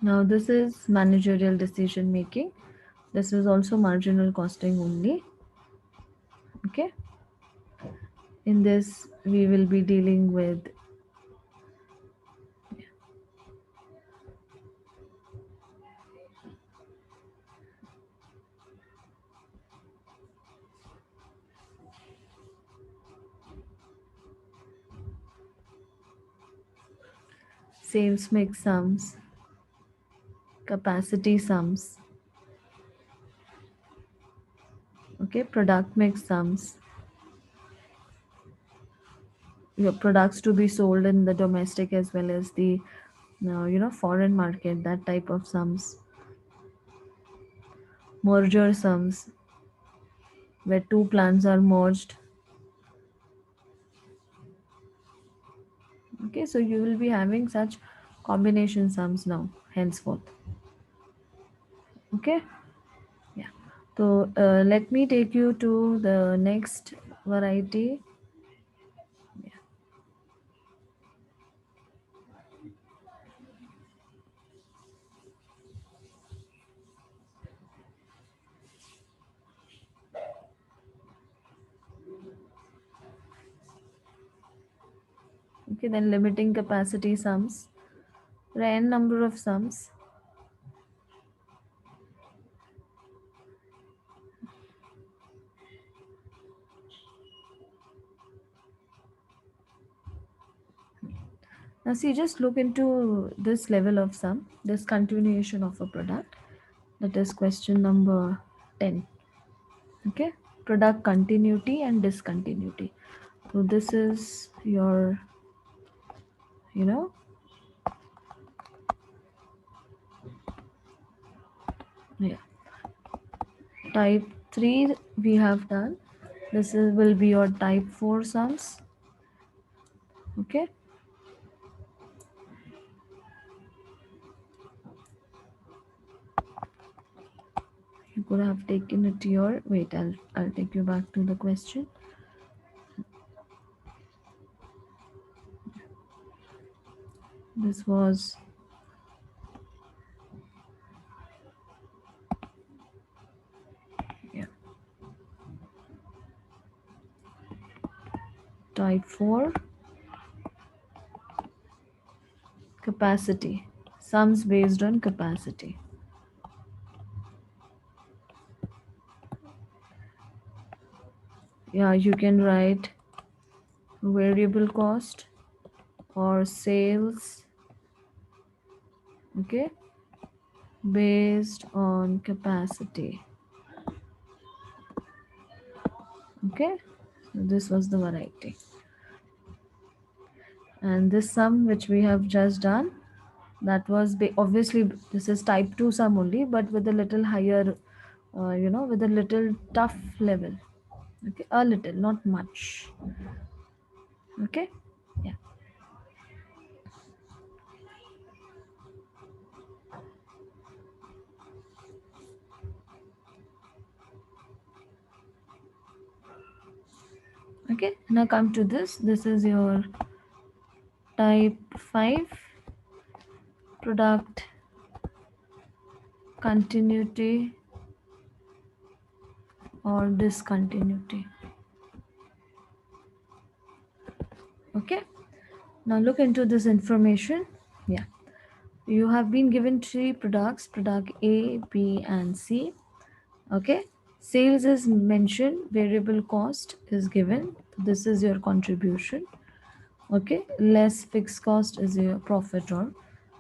Now this is managerial decision making. This is also marginal costing only. Okay. In this, we will be dealing with sales mix sums, capacity sums, okay, product mix sums, your products to be sold in the domestic as well as the foreign market, that type of sums, merger sums where two plants are merged. Okay, so you will be having such combination sums now henceforth. Okay, yeah. So let me take you to the next variety. Yeah. Okay, then limiting capacity sums. There are n number of sums. Now see, just look into this level of sum, this continuation of a product. That is question number 10. Okay, product continuity and discontinuity. So this is your, you know, yeah, type 3 we have done. This is, will be your type 4 sums. Okay, you could have taken it to your, wait, I'll take you back to the question. This was yeah, type 4 capacity, sums based on capacity. Yeah, you can write variable cost or sales, okay, based on capacity. Okay, so this was the variety, and this sum which we have just done, that was obviously this is type 2 sum only, but with a little higher, with a little tough level. Okay, a little, not much. Okay, yeah. Okay, now come to this. This is your type 5 product continuity or discontinuity. Okay, now look into this information. Yeah, you have been given three products, product A, B, and C. Okay, sales is mentioned, variable cost is given. This is your contribution. Okay, less fixed cost is your profit or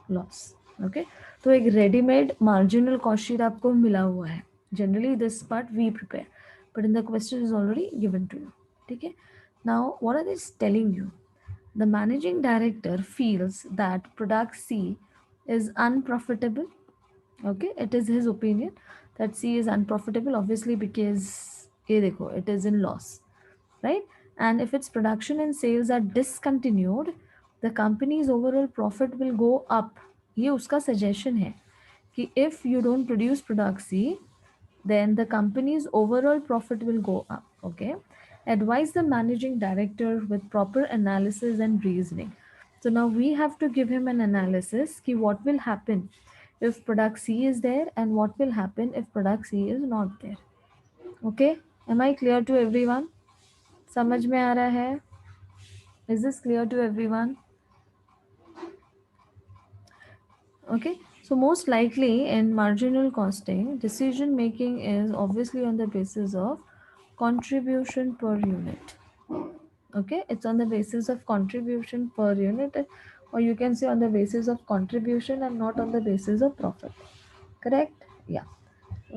loss. Okay, तो एक readymade marginal cost sheet आपको मिला हुआ है. Generally this part we prepare, but in the question is already given to you. ठीक है, now what are this telling you? The managing director feels that product C is unprofitable. Okay, it is his opinion that C is unprofitable, obviously because it is in loss, right? And if its production and sales are discontinued, the company's overall profit will go up. ये उसका suggestion है कि if you don't produce product C, then the company's overall profit will go up. Okay, advise the managing director with proper analysis and reasoning. So now we have to give him an analysis ki what will happen if product C is there, and what will happen if product C is not there. Okay, am I clear to everyone? समझ में आ रहा है? Is this clear to everyone? Okay, so most likely in marginal costing, decision making is obviously on the basis of contribution per unit. Okay, it's on the basis of contribution per unit, or you can say on the basis of contribution and not on the basis of profit. Correct? Yeah.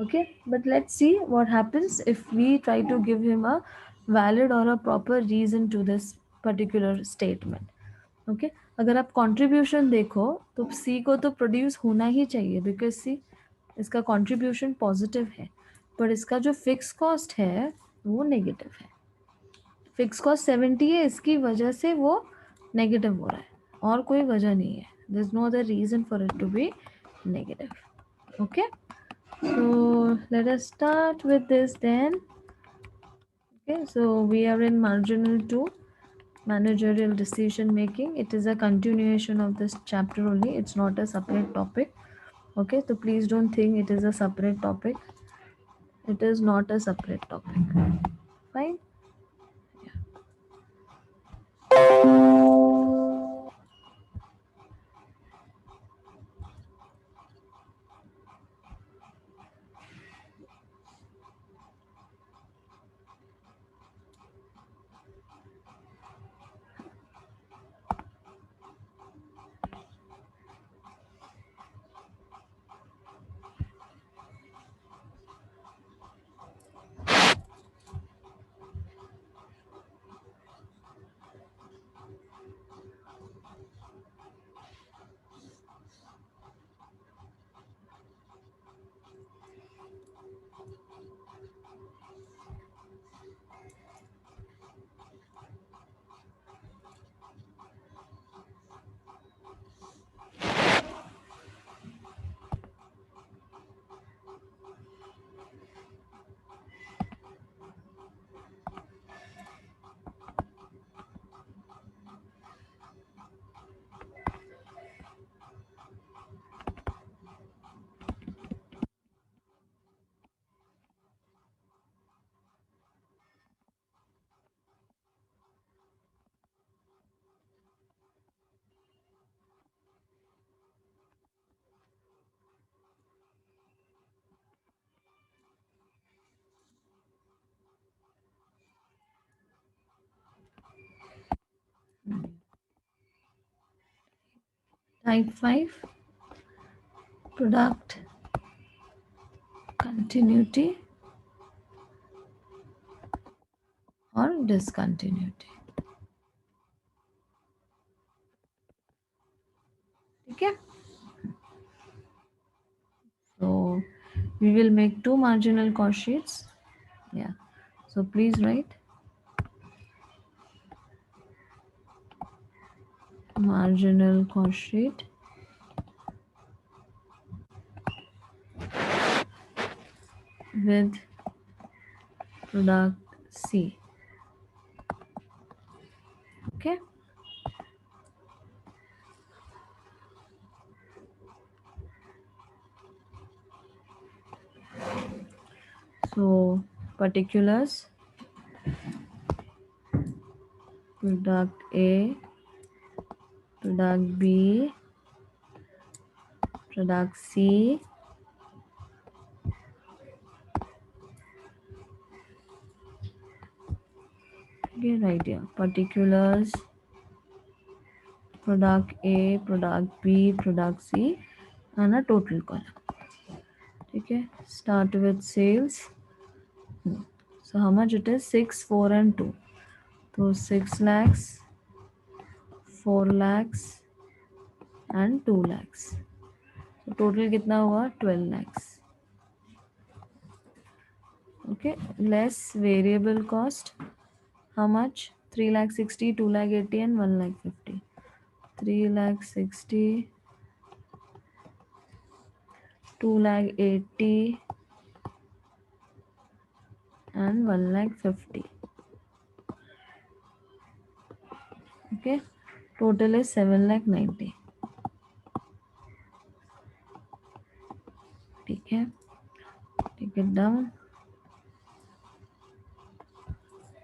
Okay, but let's see what happens if we try to give him a valid or a proper reason to this particular statement. Okay, अगर आप contribution देखो तो सी को तो produce होना ही चाहिए, because सी इसका contribution positive है, पर इसका जो फिक्स कॉस्ट है वो नेगेटिव है। फिक्स कॉस्ट 70 है, इसकी वजह से वो नेगेटिव हो रहा है, और कोई वजह नहीं है। There is no other reason for it to be negative. Okay, so let us start with this then. Okay, so we are in marginal 2, managerial decision making. It is a continuation of this chapter only, it's not a separate topic. Okay, so please don't think it is a separate topic. It is not a separate topic. Fine. Type 5, product continuity or discontinuity. Okay, so we will make 2 marginal cost sheets. Yeah, so please write marginal cost sheet with product C. Okay, so particulars: product A, product B, product C, okay, right here, particulars, product A, product B, product C, and a total column. Okay, start with sales. So how much it is? 6, 4 and 2. So 6 lakhs, 4 lakhs and 2 lakhs. So total कितना हुआ? 12 lakhs. Okay, less variable cost. How much? 3 lakh 60, 2 lakh 80 and 1 lakh 50. 3 lakh 60, 2 lakh 80 and 1 lakh 50. Okay, total is 7 lakh 90. ठीक है, take it down.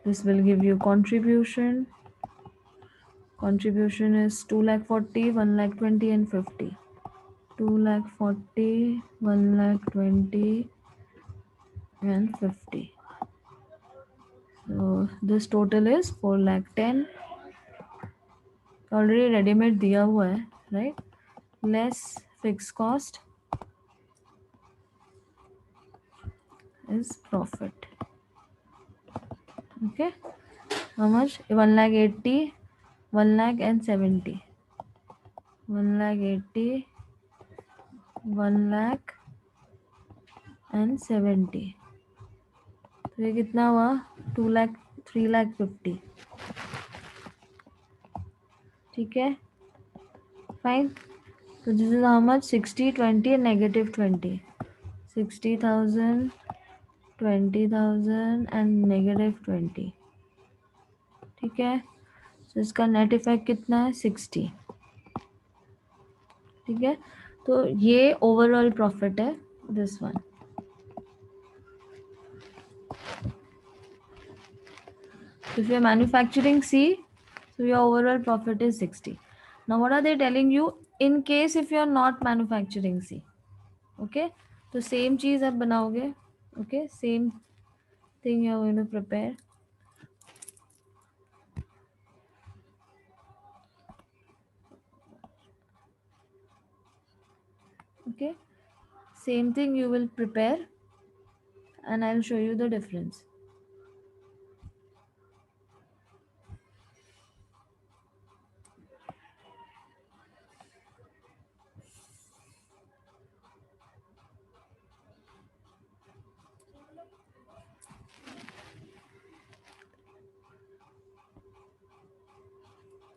This will give you contribution. Contribution is 2 lakh 40, 1 lakh 20 and 50. 2 lakh 40, 1 lakh 20 and 50. So this total is 4 lakh 10. Already ready made दिया हुआ है, right? Less fixed cost is profit. Okay, how much? 1 lakh 80, 1 lakh and 70. 1 lakh 80, 1 lakh and 70. तो ये कितना हुआ? 2 lakh 3 lakh 50. ठीक है, fine. तो this is how much? 60, 20 and negative 20. 60,000, 20,000 and negative 20. ठीक है, तो इसका नेट इफेक्ट कितना है? 60. ठीक है, तो ये ओवरऑल प्रॉफिट है, this one. If you're manufacturing C, so your overall profit is 60. Now what are they telling you? In case if you're not manufacturing C, okay, तो same चीज आप बनाओगे. Okay, same thing you're going to prepare. Okay, same thing you will prepare and I'll show you the difference.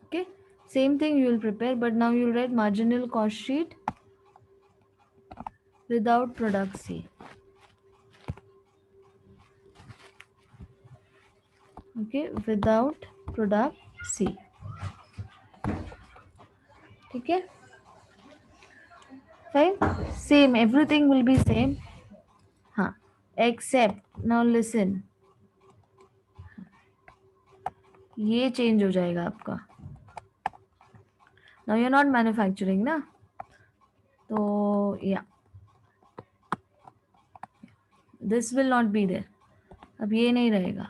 Okay, same thing you will prepare, but now you'll write marginal cost sheet without product C. Okay, without product C. ठीक है, fine. Same, everything will be same. हाँ, except now listen, ये change हो जाएगा आपका. Now you're not manufacturing ना, तो yeah, this will not be there. अब ये नहीं रहेगा,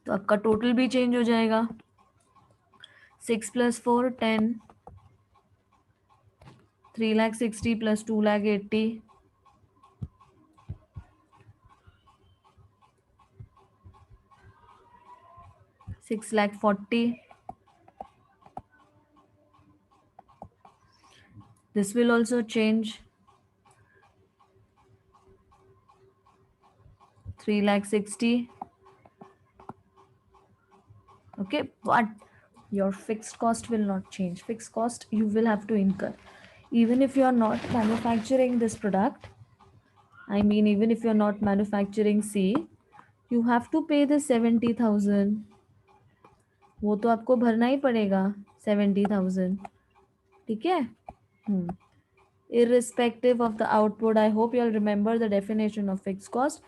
तो आपका टोटल भी चेंज हो जाएगा. 6 plus 4 10, 3 lakh 60 plus 2 lakh 80, 6 lakh 40. This will also change. 3 lakh 60. Okay, but your fixed cost will not change. Fixed cost you will have to incur even if you are not manufacturing this product. I mean, even if you're not manufacturing C, you have to pay the 70,000. वो तो आपको भरना ही पड़ेगा 70,000. ठीक है, irrespective of the output. I hope you all remember the definition of fixed cost.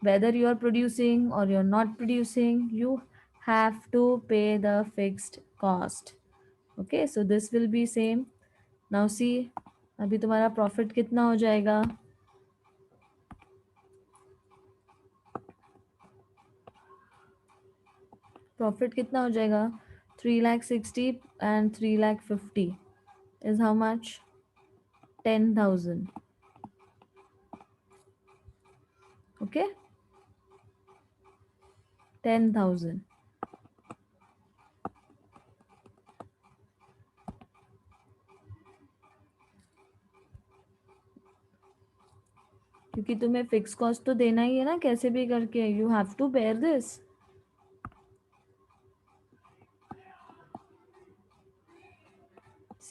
Whether you are producing or you're not producing, you have to pay the fixed cost. Okay, so this will be same. Now see, अभी तुम्हारा profit कितना हो जाएगा? Profit कितना हो जाएगा? 3 lakh 60 and 3 lakh 50 is how much? 10,000. Okay, 10,000. क्योंकि तुम्हें फिक्स कॉस्ट तो देना ही है ना, कैसे भी करके you have to bear this.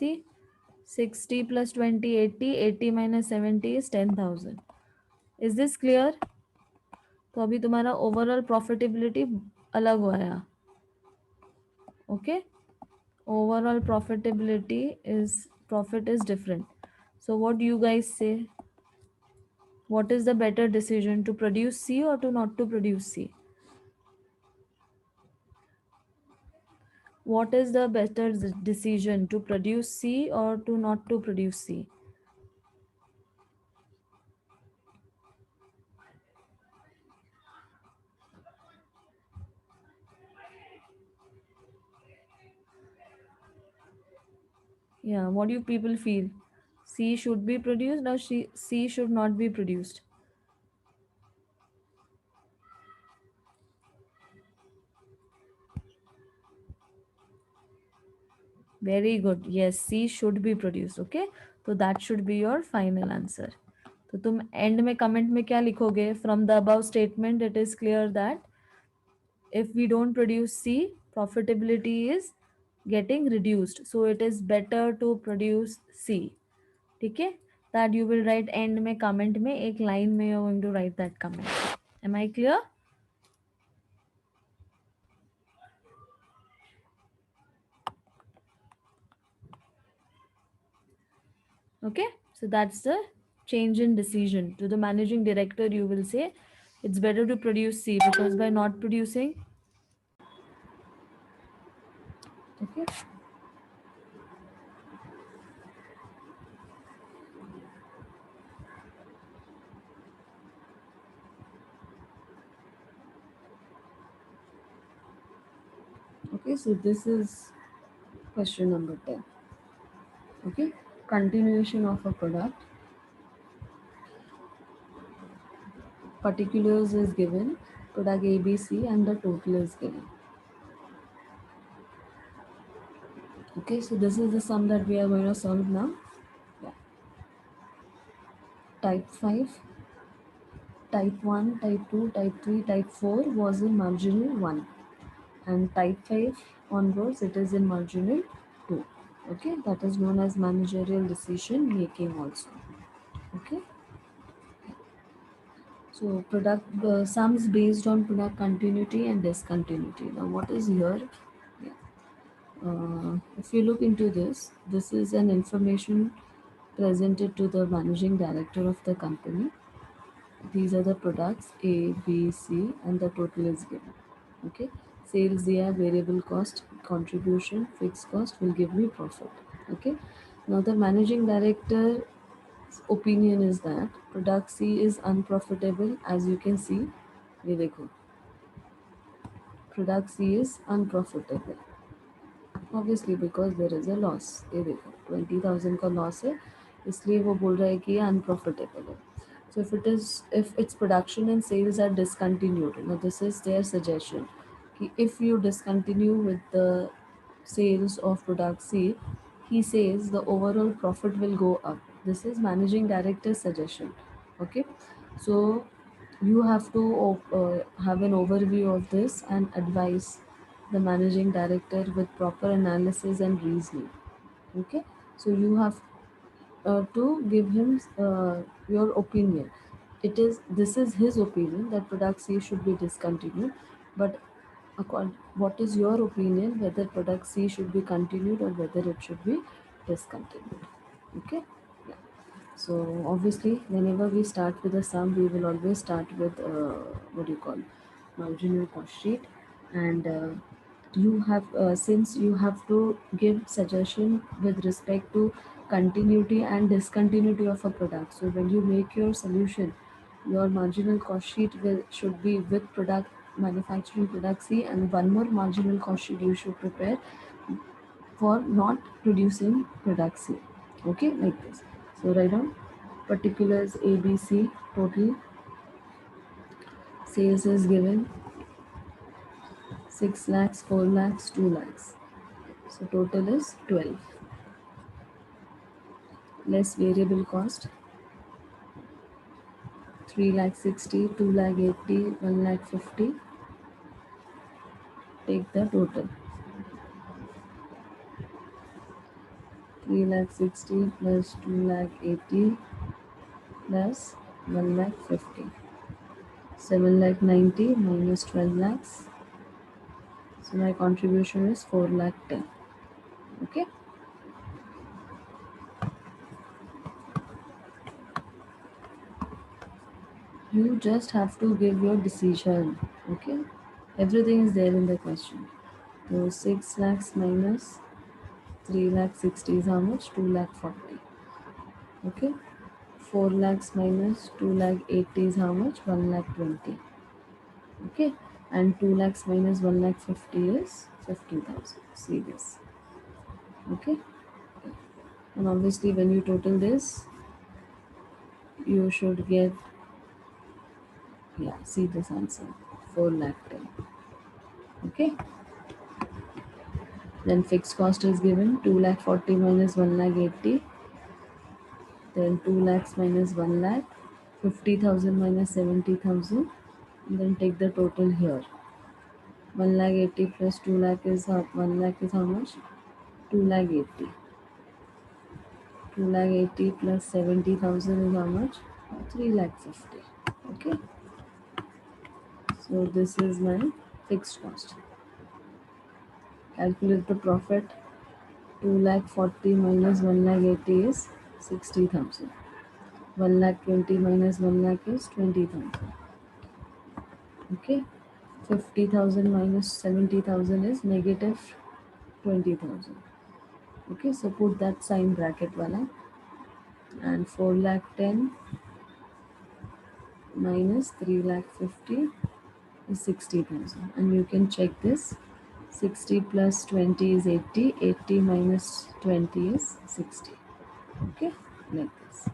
See, 60 plus 20 80, 80 minus 70 is 10,000. Is this clear? तो अभी तुम्हारा ओवरऑल प्रॉफिटेबिलिटी अलग हो आया. Okay, overall profitability is, profit is different. So what do you guys say? What is the better decision, to produce C or to not to produce C? What is the better decision, to produce C or to not to produce C? Yeah, what do you people feel? C should be produced or C should not be produced? Very good. Yes, C should be produced. Okay, तो that should be your final answer. तो तुम end में comment में क्या लिखोगे? From the above statement, it is clear that if we don't produce C, profitability is getting reduced. So it is better to produce C. ठीक है? That you will write end में comment में एक line में you're going to write that comment. Am I clear? Okay, so that's the change in decision. To the managing director, you will say it's better to produce C, because by not producing, okay, okay, so this is question number 10. Okay, continuation of a product, particulars is given, product ABC, and the total is given. Okay, so this is the sum that we are going to solve now. Yeah. Type 5, type 1, type 2, type 3, type 4 was in marginal 1, and type 5 onwards it is in marginal 2. Okay, that is known as managerial decision making also. Okay, so product sums based on product continuity and discontinuity. Now what is here? Yeah. If you look into this, this is an information presented to the managing director of the company. These are the products A, B, C, and the total is given. Okay, sales दिया, variable cost, contribution, fixed cost will give me profit. Okay, now the managing director's opinion is that product C is unprofitable. As you can see, ये देखो, product C is unprofitable. Obviously because there is a loss. ये देखो 20,000 का loss है, इसलिए वो बोल रहा है कि ये unprofitable है. So if its production and sales are discontinued, now this is their suggestion. If you discontinue with the sales of product C, he says the overall profit will go up. This is managing director's suggestion. Okay, so you have to have an overview of this and advise the managing director with proper analysis and reasoning. Okay, so you have to give him your opinion. This is his opinion that product C should be discontinued, but what is your opinion whether product C should be continued or whether it should be discontinued? Okay. Yeah. So obviously, whenever we start with a sum, we will always start with what do you call marginal cost sheet, and you have since you have to give suggestion with respect to continuity and discontinuity of a product. So when you make your solution, your marginal cost sheet should be with product manufacturing product C, and one more marginal cost sheet you should prepare for not producing product C. Okay, like this. So write down particulars ABC, total sales is given 6 lakhs, 4 lakhs, 2 lakhs. So total is 12. Less variable cost 3 lakh 60, 2 lakh 80, 1 lakh 50. Take the total 3 lakh 60 plus 2 lakh 80 plus 1 lakh 50. 7 lakh 90 minus 12 lakhs. So my contribution is 4 lakh 10. Okay. You just have to give your decision. Okay, everything is there in the question. So 6 lakhs minus 3 lakh 60 is how much? 2 lakh 40. Okay, 4 lakhs minus 2 lakh 80 is how much? 1 lakh 20. Okay, and 2 lakhs minus 1 lakh 50 is 50,000. See this. Okay, and obviously when you total this, you should get, yeah, see this answer, 4 lakh 10. Okay, then fixed cost is given 2 lakh 40 minus 1 lakh 80, then 2 lakhs minus 1 lakh, 50,000 minus 70,000, and then take the total here. 1 lakh 80 plus 2 lakh is 1 lakh is how much? 2 lakh 80. 2 lakh 80 plus 70,000 is how much? 3 lakh 50. Okay, so this is my fixed cost. Calculate the profit. 2 lakh 40 minus 1 lakh 80 is 60,000. 1 lakh 20 minus 1 lakh is 20,000. Okay, 50,000 minus 70,000 is negative 20,000. Okay, so put that sign bracket wala, and 4 lakh 10 minus 3 lakh 50 is 60,000, and you can check this. 60 plus 20 is 80, 80 minus 20 is 60. Okay, like this.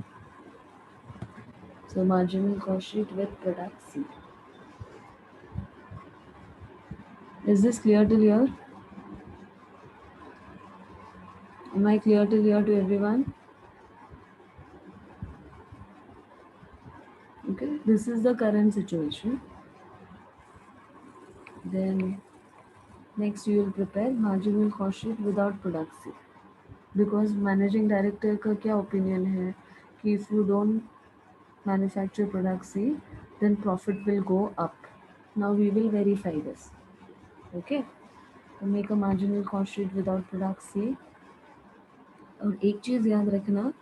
So marginal cost sheet with product C. Is this clear till here? Am I clear till here to everyone? Okay, this is the current situation. Then next you will prepare marginal cost sheet without product C. Because managing director का क्या opinion है कि if you don't manufacture product C, then profit will go up. Now we will verify this. Okay, तो make a marginal cost sheet without product C. और एक चीज़ याद रखना,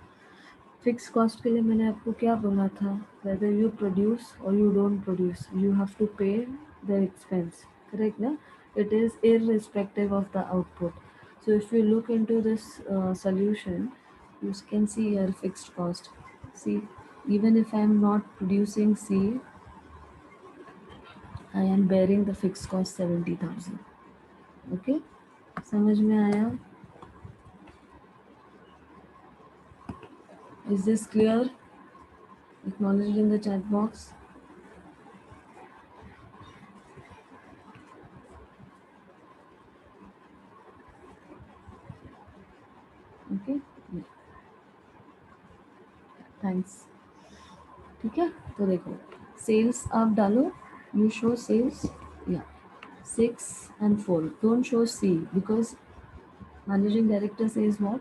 fix cost के लिए मैंने आपको क्या बोला था, वेदर यू प्रोड्यूस और you don't produce, you have to pay the expense, correct ना? It is irrespective of the output. So if you look into this solution, you can see your fixed cost. See, even if I am not producing C, I am bearing the fixed cost 70,000. Okay, समझ में आया? Is this clear? Acknowledge in the chat box. Okay, yeah. Thanks. ठीक है, तो देखो sales आप डालो, you show sales, या 6 and 4, don't show C because managing director says what,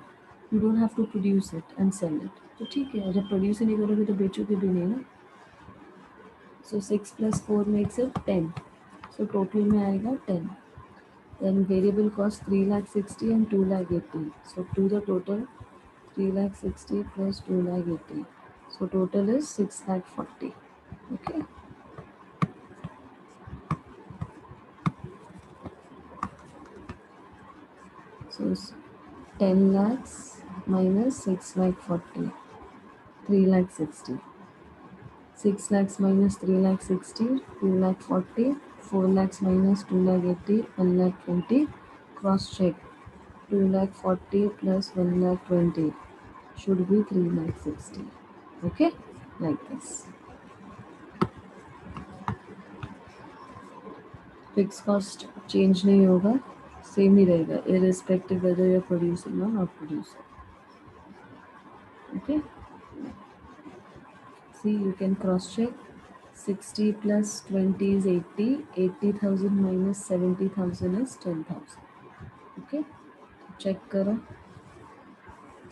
you don't have to produce it and sell it. तो ठीक है, जब प्रोड्यूस ही नहीं करोगे तो बेचोगे भी नहीं ना. सो 6 plus 4 makes it 10. So total में आएगा 10. Then variable cost 3 lakh 60 and 2 lakh 80. So to the total 3 lakh 60 plus 2 lakh 80. So total is 6 lakh 40. Okay. So 10 lakhs minus 6 lakh 40. 3 lakh 60. 6 lakhs minus 3 lakh 60. 2 lakh 40. 4 lakhs minus 2 lakh 80. 1 lakh 20. Cross check. 2 lakh 40 plus 1 lakh 20 should be 3 lakh 60. Okay, like this. Fixed cost change नहीं होगा, same ही रहेगा, irrespective whether you're producing or not producing. Okay, see, you can cross check. 60 plus 20 is 80. 80,000 minus 70,000 is 10,000. Okay, check करो.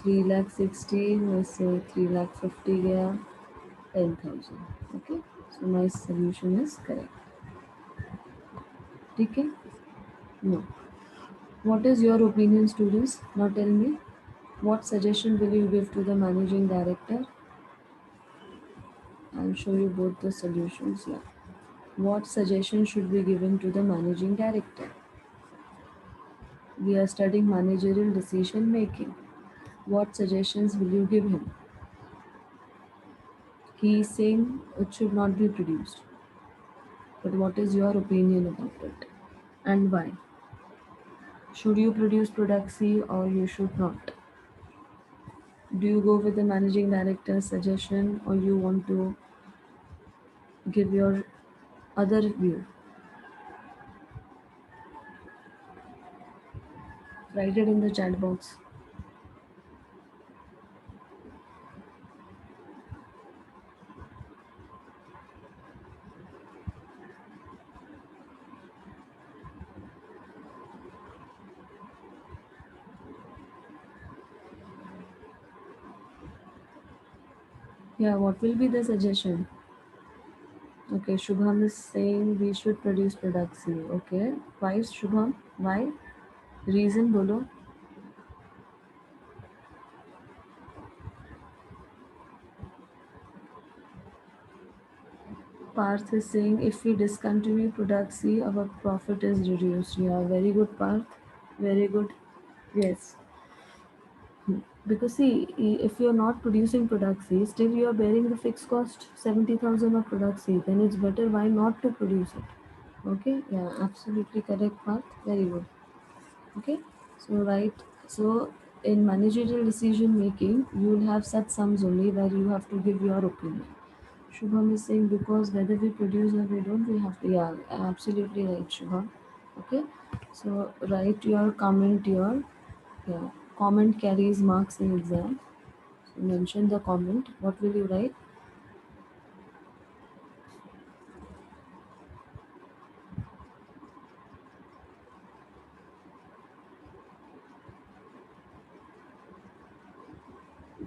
3 lakh 60 में से 3 lakh 50 गया, 10,000. Okay, so my solution is correct. ठीक है? No. What is your opinion, students? Now tell me, what suggestion will you give to the managing director? I'll show you both the solutions. Yeah. What suggestion should be given to the managing director? We are studying managerial decision making. What suggestions will you give him? He is saying it should not be produced. But what is your opinion about it? And why? Should you produce product C or you should not? Do you go with the managing director's suggestion or you want to give your other view? Write it in the chat box. Yeah, what will be the suggestion? Okay, Shubham is saying we should produce product C. Okay, why Shubham? Why? Reason bolo. Parth is saying if we discontinue product C, our profit is reduced. Yeah, very good, Parth. Very good. Yes. Because see, if you're not producing product C, still you're bearing the fixed cost 70,000 of product C, then it's better why not to produce it. Okay, yeah, absolutely correct, Parth. Very good. Okay, so right, so in managerial decision making, you will have such sums only where you have to give your opinion. Shubham is saying because whether we produce or we don't, we have to. Yeah, absolutely right, Shubham. Okay, so write your comment here. Yeah, comment carries marks in exam. So mention the comment. What will you write?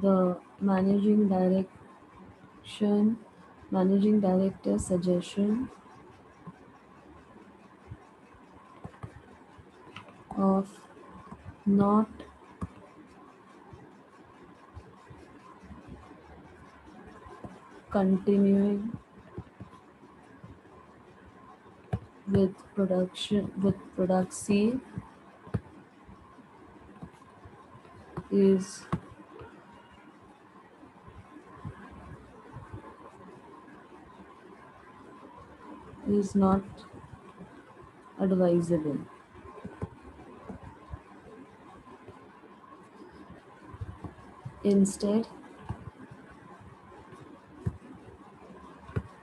The managing director suggestion of not continuing with product C is not advisable. Instead,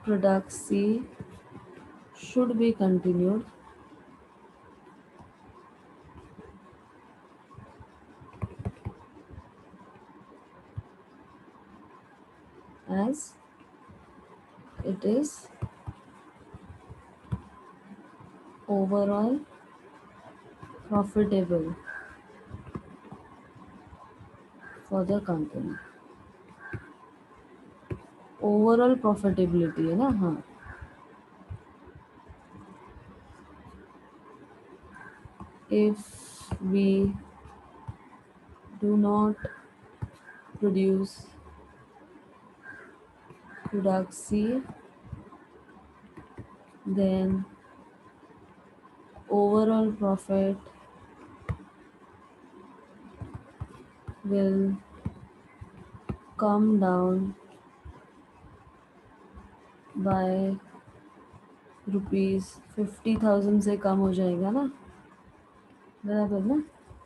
product C should be continued as it is overall profitable for the company. Overall profitability है ना हाँ. If we do not produce product C, then overall profit will come down by ₹50,000 से कम हो जाएगा ना बराबर ना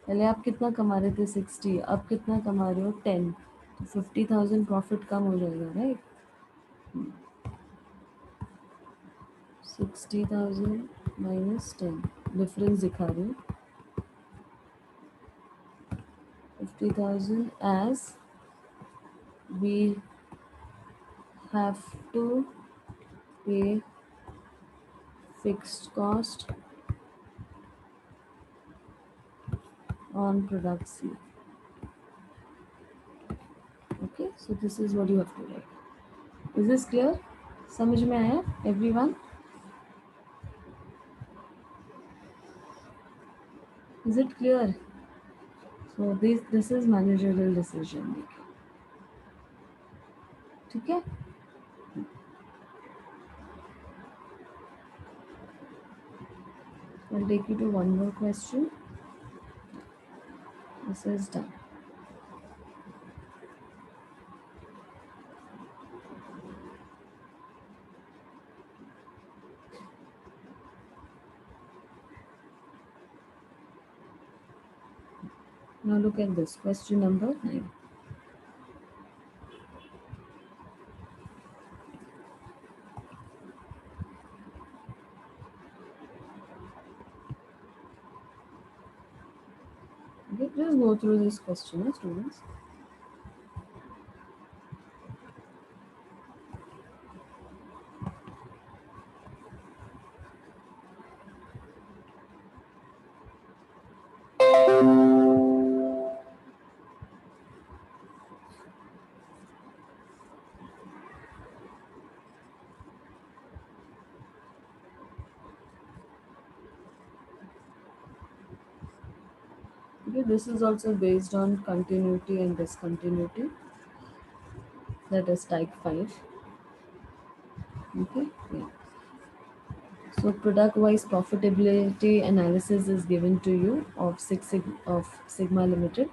पहले आप कितना कमा रहे थे 60 अब कितना कमा रहे हो 10 तो 50,000 प्रॉफिट कम हो जाएगा राइट 60,000 माइनस 10 डिफरेंस दिखा रही हूँ 50,000 as we have to pay fixed cost on product C. Okay, so this is what you have to write. Is this clear? समझ में आया everyone? Is it clear? So this is managerial decision making. ठीक है I'll take you to one more question. This is done. Now look at this question number 9. Okay, just go through this question, students. Okay, this is also based on continuity and discontinuity. That is type 5. Okay, yeah. So product wise profitability analysis is given to you of of Sigma Limited.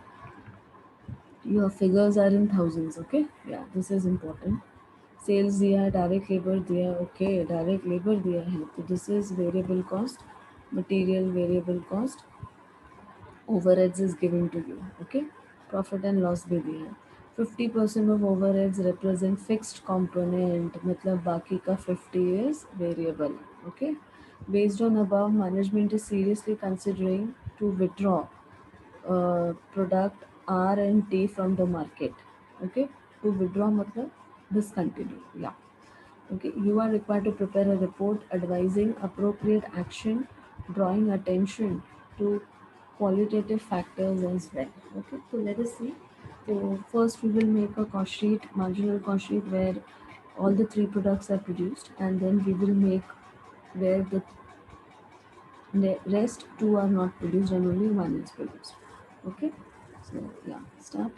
Your figures are in thousands. Okay, yeah, this is important. Sales दिया है, direct labor दिया है, okay, direct labor दिया है, तो this is variable cost, material variable cost, overheads is given to you. Okay, profit and loss भी दिया है. 50% of overheads represent fixed component, मतलब बाकी का 50 is variable. Okay, based on above, management is seriously considering to withdraw product R and T from the market. Okay, to withdraw matlab discontinue. Yeah. Okay, you are required to prepare a report advising appropriate action, drawing attention to qualitative factors as well. Okay, so let us see. So first we will make a cost sheet, marginal cost sheet where all the three products are produced, and then we will make where the rest two are not produced and only one is produced. Okay, so yeah, start.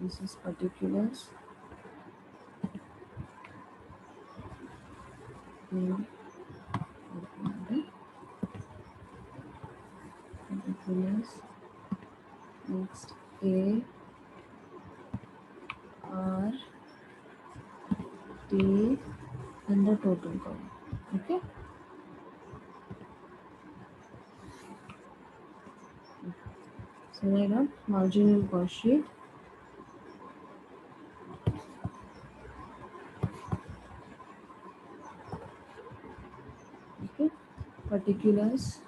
This is particulars. Mm, okay. Particulars. Next, A, R, T, and the total column. Okay. So I got marginal cost sheet. Okay. Particulars.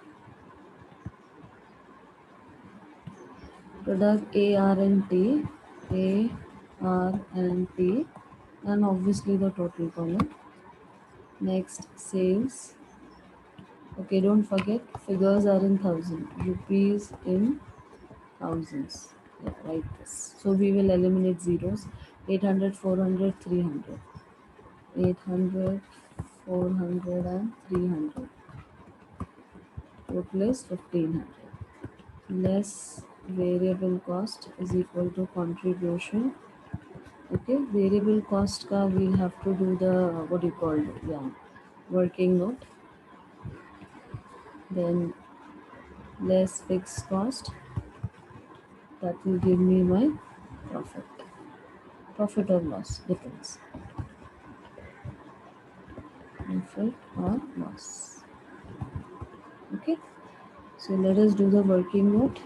Product A, R, and T. A, R, and T. And obviously the total column. Next, sales. Okay, don't forget figures are in thousand. Rupees in thousands. Yeah, write this. So we will eliminate zeros. 800, 400, 300. 800, 400, and 300. Total is 1500. Less variable cost is equal to contribution. Okay, variable cost ka we'll have to do the what do you call it? Yeah, working note. Then less fixed cost, that will give me my profit. Profit or loss depends. Profit or loss. Okay, so let us do the working note.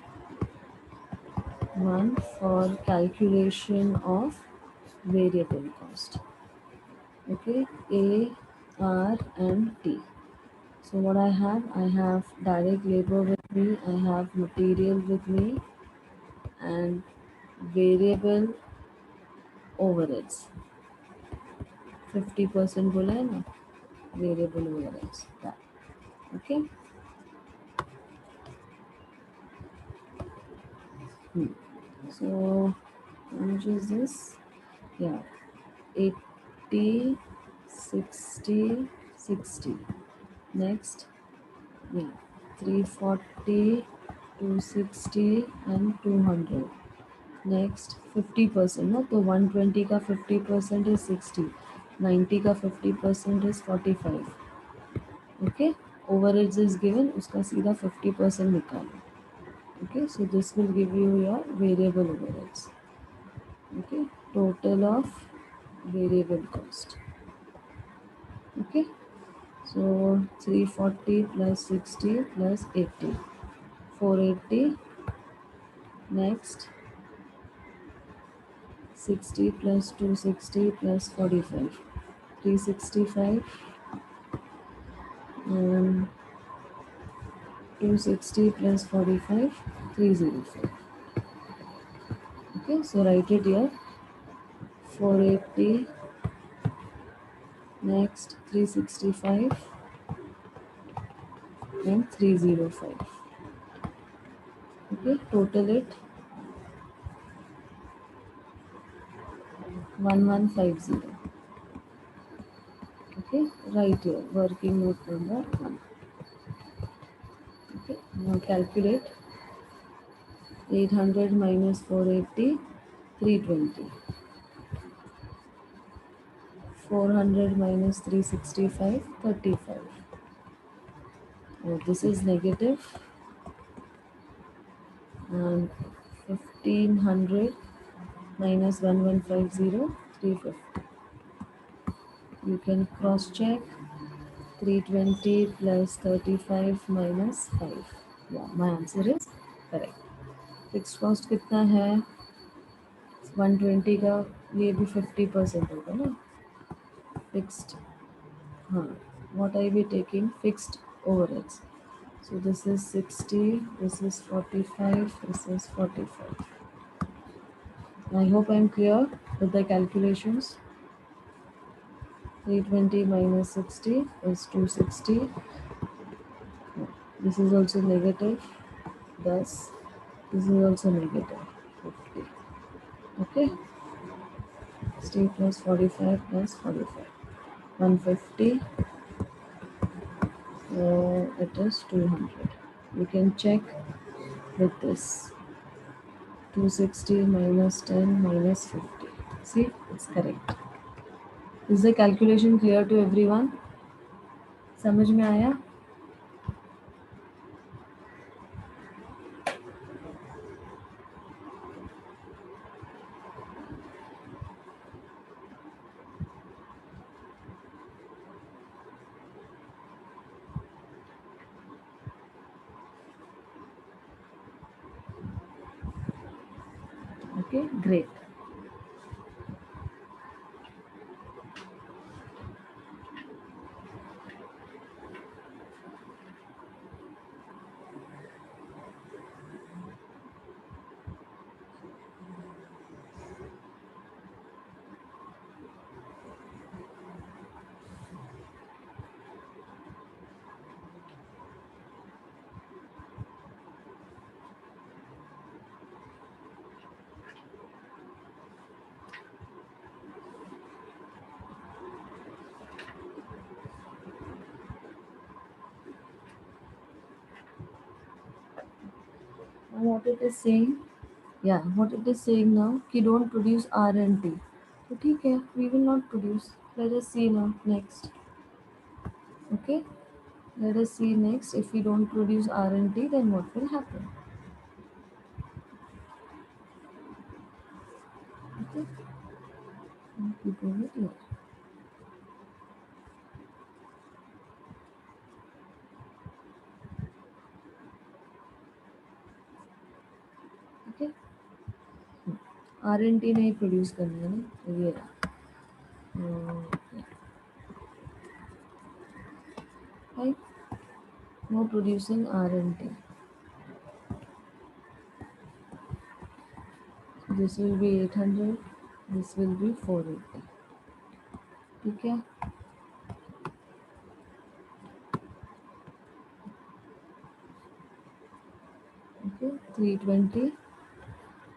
One for calculation of variable cost. Okay, A, R, and T. So what I have direct labor with me, I have material with me, and variable overheads. 50% बोला है ना, variable overheads. That. Okay. So how much is this? Yeah, 80, 60, 60. Next, yeah, 340, 260 and 200. Next 50%, no, तो 120 का 50% is 60, 90 का 50% is 45. Okay, overheads is given, उसका सीधा 50% निकालो. Okay, so this will give you your variable overheads. Okay, total of variable cost. Okay, so 340 plus 60 plus 80, 480. Next 60 plus 260 plus 45, 365, and 260 plus 45, 305. Okay, so write it here. 480, next 365 and 305. Okay, total it 1150. Okay, right here, working note number 1. Okay, now calculate 800 minus 480, 320. 400 minus 365, 35. Oh, this is negative, and 1500 minus 1150, 350. You can cross check. 320 plus 35 minus 5. Yeah, my answer is correct. Fix cost कितना है? 120 का, ये भी 50% होगा ना. Fixed, हाँ, what I be taking fixed overheads. So this is 60, this is 45, this is 45. I hope I'm clear with the calculations. 320 minus 60 is 260. This is also negative, thus this is also negative 50. Okay, 60 plus 45 plus 45, 150. So it is 200. You can check with this. 260 minus 10 minus 50. See, it's correct. Is the calculation clear to everyone? समझ में आया? Okay, great. Now what it is saying? Yeah, what it is saying now? कि don't produce R and T. तो ठीक है, we will not produce. Let us see now next. Okay, let us see next. If we don't produce R and T, then what will happen? Okay, keep it here. Okay, R and T नहीं produce करना है ना, ये right? No producing R and T. This will be 800. This will be 480. ठीक है? Okay, 320.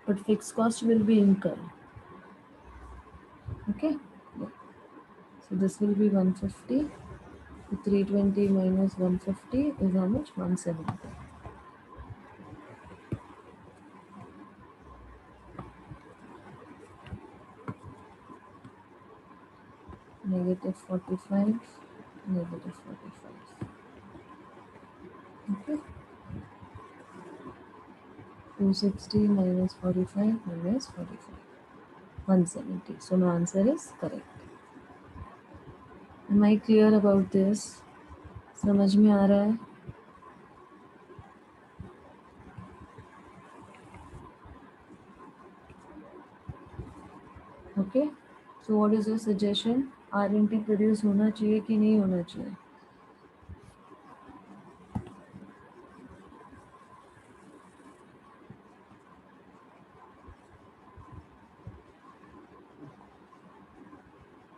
But fixed cost will be incurred. Okay. Yeah. So this will be 150. So 320 minus 150 is how much? 170. Negative 45, negative 45. Okay. 260 minus 45 minus 45. 170. So my answer is correct. Am I clear about this? समझ में आ रहा है? Okay. So what is your suggestion? R&T produce होना चाहिए कि नहीं होना चाहिए?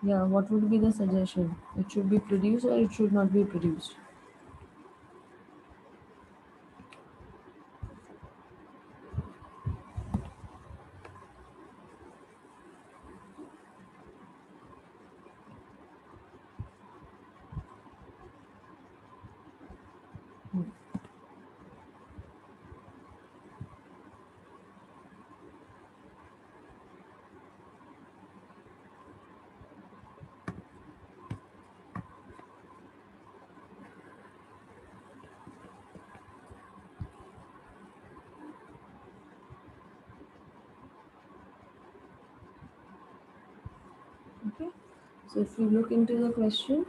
Yeah, what would be the suggestion? It should be produced or it should not be produced? Hmm. Okay. So if you look into the question,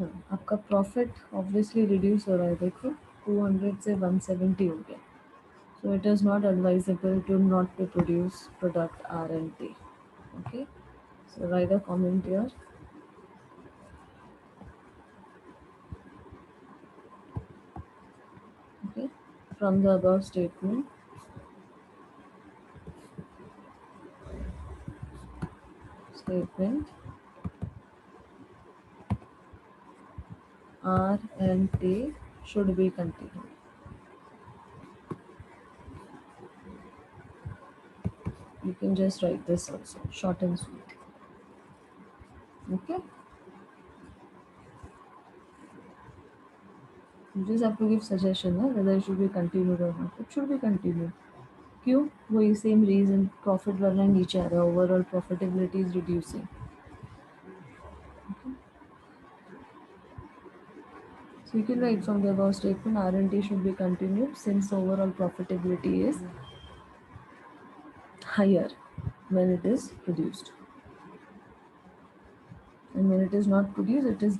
आपका profit obviously reduce हो रहा है. देखो 200 से 170 हो गया. So it is not advisable to not to produce product R&D. Okay. So write a comment here. Okay. From the above statement R&D should be continued. You can just write this also, short and sweet. Okay. You just have to give suggestion whether it should be continued or not. It should be continued. क्यों? वही same reason. Profit बढ़ना नीचे आ रहा है. Overall profitability is reducing. So you can write from the above statement R&D should be continued since overall profitability is higher when it is produced. And when it is not produced, it is